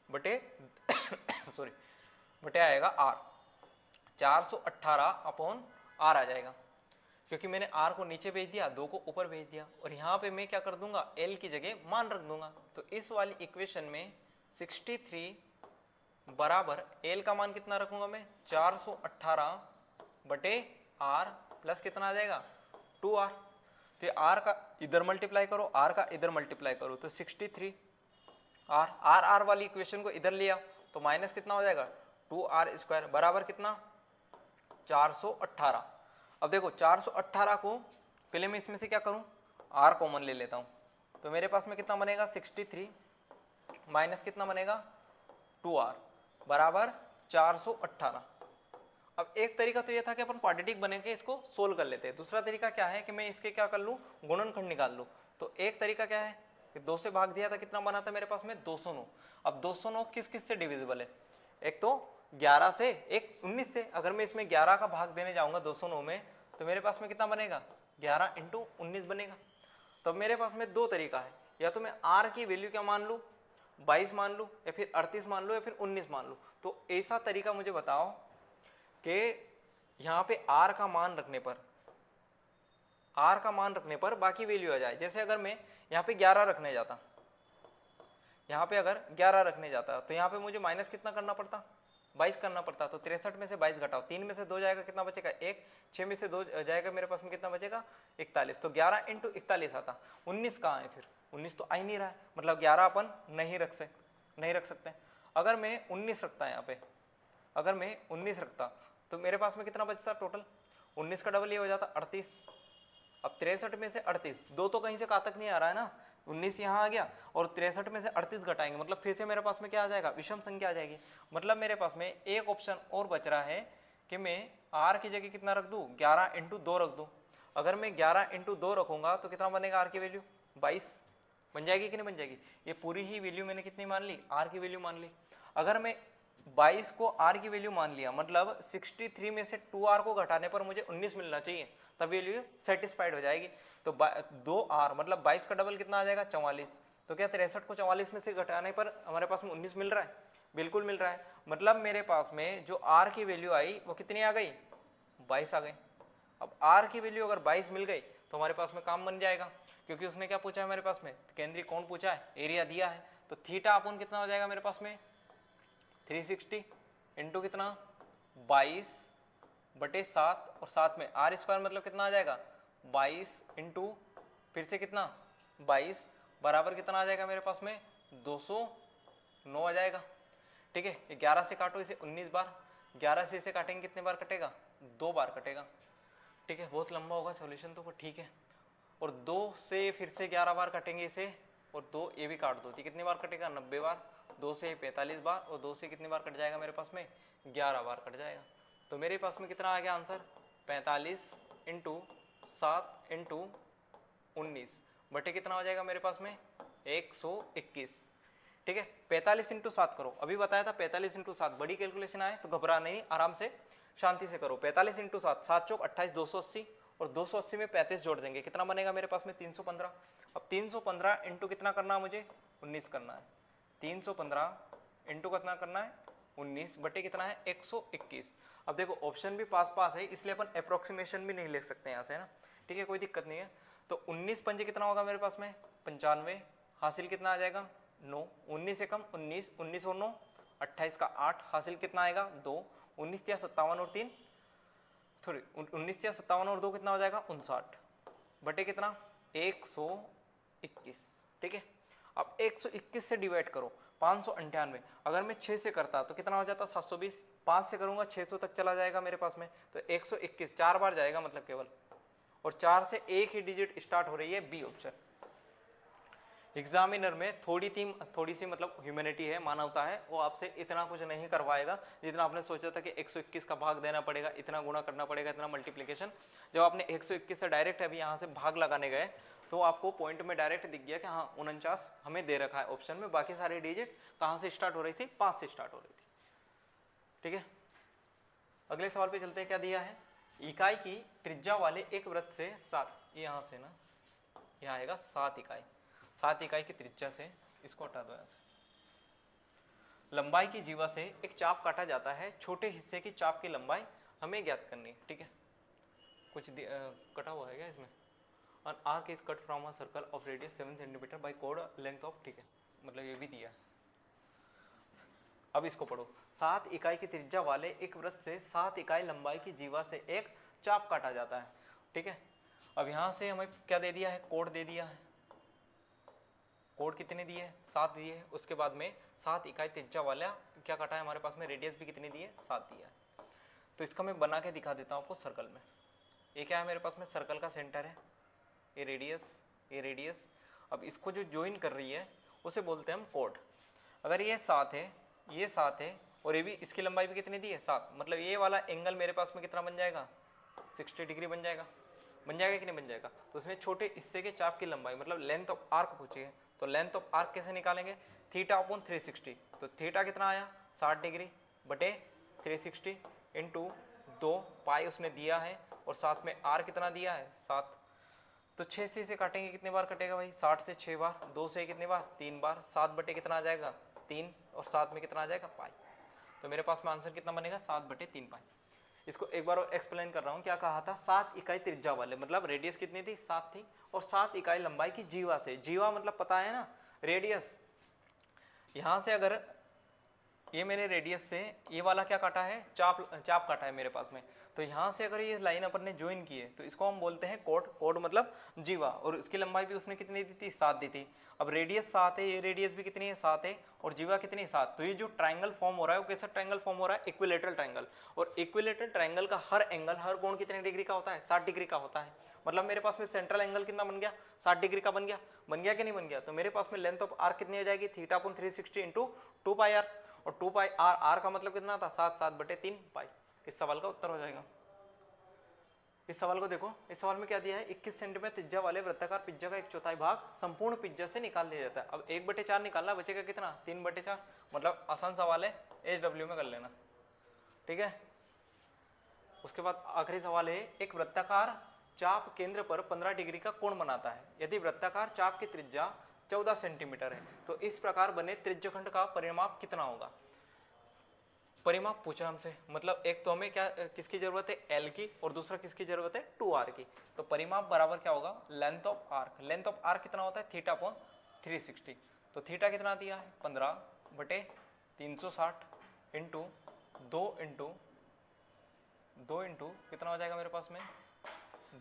बटे सॉरी बटे आएगा r, 418/r आ जाएगा, क्योंकि मैंने r को नीचे भेज दिया, 2 को ऊपर भेज दिया और यहाँ पे मैं क्या कर दूंगा l की जगह मान रख दूंगा। तो इस वाली इक्वेशन में 63 बराबर l का मान कितना रखूंगा मैं 418/r प्लस कितना आ जाएगा 2r। तो r का इधर मल्टीप्लाई करो, r का इधर मल्टीप्लाई करो, तो 63 r वाली इक्वेशन को इधर लिया तो माइनस कितना हो जाएगा 2r² बराबर कितना 418। अब देखो 418 को पहले मैं इसमें से क्या करूं r कॉमन ले लेता हूं, तो मेरे पास में कितना बनेगा 63 माइनस कितना बनेगा 2r बराबर 418। अब एक तरीका तो ये था कि अपन क्वाड्रेटिक बने के इसको सोल्व कर लेते हैं, दूसरा तरीका क्या है कि मैं इसके क्या कर लूँ गुणनखंड निकाल लूँ। तो एक तरीका क्या है कि 2 से भाग दिया था कितना बना था मेरे पास में 209। अब 209 किस किस से डिविजिबल है, एक तो 11 से एक 19 से। अगर मैं इसमें 11 का भाग देने जाऊंगा 209 में तो मेरे पास में कितना बनेगा 11 × 19 बनेगा। तो मेरे पास में दो तरीका है, या तो मैं r की वैल्यू क्या मान लूँ 22 मान लूँ, या फिर 38 मान लूँ, या फिर 19 मान लूँ। तो ऐसा तरीका मुझे बताओ कि यहाँ पे r का मान रखने पर बाकी वैल्यू आ जाए। जैसे अगर मैं यहाँ पे 11 रखने जाता, यहाँ पे अगर 11 रखने जाता तो यहाँ पे मुझे माइनस कितना करना पड़ता 22 करना पड़ता। तो 63 में से 22 घटाओ, 3 में से 2 जाएगा कितना बचेगा 1, 6 में से 2 जाएगा मेरे पास में कितना बचेगा 41। तो 11 × 41 आता, 19 कहाँ है, फिर 19 तो आ ही नहीं रहा है, मतलब 11 अपन नहीं रख सकते। अगर मैं 19 रखता यहाँ पे, अगर मैं 19 रखता तो मेरे पास में कितना बचता टोटल, 19 का डबल ये हो जाता 38। अब 63 में से 38, दो तो कहीं से कातक नहीं आ रहा है ना, 19 यहाँ आ गया और 63 में से 38 घटाएंगे, मतलब फिर से मेरे पास में क्या आ जाएगा विषम संख्या आ जाएगी। मतलब मेरे पास में एक ऑप्शन और बच रहा है कि मैं r की जगह कितना रख दूं 11 × 2 रख दूं। अगर मैं 11 × 2 रखूंगा तो कितना बनेगा r की वैल्यू 22 बन जाएगी कि नहीं बन जाएगी। ये पूरी ही वैल्यू मैंने कितनी मान ली r की वैल्यू मान ली। अगर मैं 22 को r की वैल्यू मान लिया, मतलब 63 में से 2r को घटाने पर मुझे 19 मिलना चाहिए, तब वैल्यू सेटिस्फाइड हो जाएगी। तो 2r मतलब 22 का डबल कितना आ जाएगा 44। तो क्या 63 को 44 में से घटाने पर हमारे पास में 19 मिल रहा है, बिल्कुल मिल रहा है। मतलब मेरे पास में जो r की वैल्यू आई वो कितनी आ गई 22 आ गई। अब r की वैल्यू अगर 22 मिल गई तो हमारे पास में काम बन जाएगा, क्योंकि उसने क्या पूछा है हमारे पास में केंद्रीय कोण पूछा है, एरिया दिया है। तो थीटा अपन कितना हो जाएगा मेरे पास में 360 इंटू कितना 22/7 और साथ में r स्क्वायर मतलब कितना आ जाएगा 22 इंटू फिर से कितना 22 बराबर कितना आ जाएगा मेरे पास में 209 आ जाएगा। ठीक है, 11 से काटो इसे 19 बार, 11 से इसे काटेंगे कितने बार कटेगा 2 बार कटेगा। ठीक है, बहुत लंबा होगा सॉल्यूशन तो, ठीक है। और 2 से फिर से 11 बार कटेंगे इसे, और 2 ये भी काट दो, कितनी बार कटेगा 90 बार, 2 से 45 बार, और 2 से कितनी बार कट जाएगा मेरे पास में 11 बार कट जाएगा। तो मेरे पास में कितना आ गया आंसर 45 × 7 × 19 बटे कितना हो जाएगा मेरे पास में 121। ठीक है, 45 × 7 करो, अभी बताया था 45 × 7 बड़ी कैलकुलेशन आए तो घबरा नहीं, आराम से शांति से करो। 45 × 7 7 चौक 28 280, और 280 में 35 जोड़ देंगे कितना बनेगा मेरे पास में 315। अब 315 इंटू कितना करना है मुझे 19 करना है, 315 इंटू कितना करना है 19 बटे कितना है 121। अब देखो ऑप्शन भी पास पास है, इसलिए अपन अप्रोक्सीमेशन भी नहीं लिख सकते यहाँ से, है ना। ठीक है, कोई दिक्कत नहीं है। तो 19 पंजे कितना होगा मेरे पास में 95, हासिल कितना आ जाएगा 9, 19 से कम 19, 19 और 9 28 का 8, हासिल कितना आएगा 2, 19 या 57 और 3 सॉरी 19 या 57 और 2 कितना हो जाएगा 59 बटे कितना 121। ठीक है, अब 121 से डिवाइड करो 598, अगर मैं 6 से करता तो कितना हो जाता 720, 5 से करूंगा 600 तक चला जाएगा मेरे पास में, तो 121 4 बार जाएगा मतलब केवल, और 4 से एक ही डिजिट स्टार्ट हो रही है बी ऑप्शन। एग्जामिनर में थोड़ी सी मतलब ह्यूमैनिटी है, मानवता है, वो आपसे इतना कुछ नहीं करवाएगा जितना आपने सोचा था कि 121 का भाग देना पड़ेगा, इतना गुणा करना पड़ेगा, इतना मल्टीप्लिकेशन। जब आपने 121 से डायरेक्ट अभी यहाँ से भाग लगाने गए तो आपको पॉइंट में डायरेक्ट दिख गया कि हाँ 49 हमें दे रखा है ऑप्शन में, बाकी सारी डिजिट कहाँ से स्टार्ट हो रही थी 5 से स्टार्ट हो रही थी। ठीक है, अगले सवाल पे चलते हैं। क्या दिया है, इकाई की त्रिज्या वाले एक वृत्त से 7, यहाँ से ना यहाँ आएगा 7 इकाई, 7 इकाई की त्रिज्या से, इसको हटा दो यहाँ से। लंबाई की जीवा से एक चाप काटा जाता है, छोटे हिस्से की चाप की लंबाई हमें ज्ञात करनी है। ठीक है, कुछ कटा हुआ है क्या इसमें, और arc is cut from a circle of radius 7 centimetre bye code length of, ठीक है, मतलब ये भी दिया है। अब इसको पढ़ो, 7 इकाई की त्रिज्या वाले एक वृत्त से 7 इकाई लंबाई की जीवा से एक चाप काटा जाता है। ठीक है, अब यहाँ से हमें क्या दे दिया है, कोड दे दिया है, कोड कितने दिए हैं 7 दिए हैं, उसके बाद में 7 इकाई त्रिज्या वाला क्या काटा है हमारे पास में, रेडियस भी कितनी दी है 7 दिया है। तो इसका मैं बना के दिखा देता हूँ आपको सर्कल में। ये क्या है मेरे पास में, सर्कल का सेंटर है, ये रेडियस, अब इसको जो ज्वाइन कर रही है उसे बोलते हैं हम कॉर्ड। अगर ये 7 है, ये 7 है और ये भी, इसकी लंबाई भी कितनी दी है 7, मतलब ये वाला एंगल मेरे पास में कितना बन जाएगा 60 डिग्री बन जाएगा। बन जाएगा कि नहीं बन जाएगा। तो उसमें छोटे हिस्से के चाप की लंबाई मतलब लेंथ ऑफ आर्क पूछिए, तो लेंथ ऑफ आर्क कैसे निकालेंगे, थीटा अपॉन 360। तो थीटा कितना आया 60 डिग्री बटे 360 इंटू 2 पाई उसने दिया है और साथ में आर कितना दिया है 7। तो 6 से काटेंगे कितने बार कटेगा भाई 60 से 6 बार, 2 से कितने बार 3 बार, 7 बटे कितना आ जाएगा 3 और 7 में कितना आ जाएगा पाई। तो मेरे पास में आंसर कितना बनेगा 7 बटे 3 पाई। इसको एक बार और एक्सप्लेन कर रहा हूँ, क्या कहा था 7 इकाई त्रिज्या वाले, मतलब रेडियस कितनी थी 7 थी और 7 इकाई लंबाई की जीवा से। जीवा मतलब पता है ना रेडियस। यहाँ से अगर ये मैंने रेडियस से ये वाला क्या काटा है चाप काटा है मेरे पास में, तो यहाँ से अगर ये लाइन अपन ने ज्वाइन की है तो इसको हम बोलते हैं कोड। कोड मतलब जीवा, और इसकी लंबाई भी उसने कितनी दी थी 7 दी थी। अब रेडियस 7 है, ये रेडियस भी कितनी है 7 है और जीवा कितनी 7। तो ये जो ट्राइंगल फॉर्म हो रहा है वो कैसा ट्राइंगल फॉर्म हो रहा है इक्विलेटरल ट्राइंगल। और इक्विलेटरल ट्राइंगल का हर एंगल हर कोण कितने डिग्री का होता है 60 डिग्री का होता है। मतलब मेरे पास में सेंट्रल एंगल कितना बन गया 60 डिग्री का बन गया कि नहीं बन गया। तो मेरे पास में लेंथ ऑफ आर्क कितनी आ जाएगी theta upon 360 into 2 pi r, और 2 पाई आर, आर का मतलब कितना था 7 बटे 3 पाई। इस सवाल का उत्तर हो जाएगा। इस सवाल को देखो, इस सवाल में क्या दिया है 21 सेंटीमीटर त्रिज्या वाले वृत्ताकार पिज्जा का 1/4 भाग संपूर्ण पिज्जा से निकाल लिया जाता है। अब 1/4 निकालना, बचेगा कितना 3/4, मतलब आसान सवाल है, HW में कर लेना, ठीक है। उसके बाद आखिरी सवाल है, एक वृत्ताकार चाप केंद्र पर 15 डिग्री का कोण बनाता है। यदि वृत्ताकार चाप की त्रिज्या 14 सेंटीमीटर है तो इस प्रकार बने त्रिज्यखंड का परिमाप कितना होगा। परिमाप पूछा हमसे, मतलब एक तो हमें क्या किसकी जरूरत है L की और दूसरा किसकी जरूरत है 2R की। तो परिमाप बराबर क्या होगा length of arc. Length of arc कितना होता है थीटा अपॉन 360। तो थीटा कितना दिया है 15 बटे 360 इंटू 2 इंटू कितना हो जाएगा मेरे पास में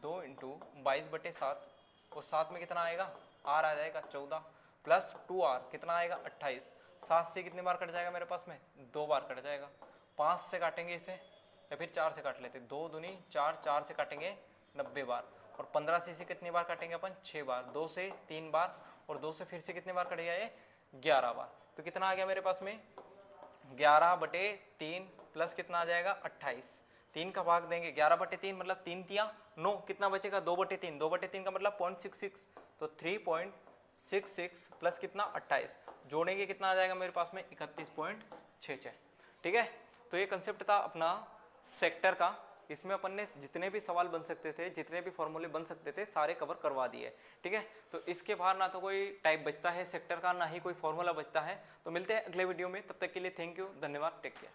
2 इंटू 22 बटे 7 और 7 में कितना आएगा R आ जाएगा 14 प्लस 2R कितना आएगा 28। 7 से कितने बार कट जाएगा मेरे पास में 2 बार कट जाएगा। 5 से काटेंगे इसे या फिर 4 से काट लेते, 2 दूनी 4, 4 से काटेंगे 90 बार और 15 से इसे कितनी बार काटेंगे अपन 6 बार, 2 से 3 बार और 2 से फिर से कितने बार कटेगा ये 11 बार। तो कितना आ गया मेरे पास में 11 बटे 3 प्लस कितना आ जाएगा 28। 3 का भाग देंगे 11 बटे 3 मतलब 3 तिया 9, कितना बचेगा 2 बटे 3, 2 बटे 3 का मतलब 0.66, तो 3.66 प्लस कितना 28, जोड़ेंगे कितना आ जाएगा मेरे पास में 31.66। ठीक है, तो ये कंसेप्ट था अपना सेक्टर का। इसमें अपन ने जितने भी सवाल बन सकते थे, जितने भी फॉर्मूले बन सकते थे, सारे कवर करवा दिए। ठीक है, तो इसके बाहर ना तो कोई टाइप बचता है सेक्टर का, ना ही कोई फॉर्मूला बचता है। तो मिलते हैं अगले वीडियो में, तब तक के लिए थैंक यू, धन्यवाद, टेक केयर।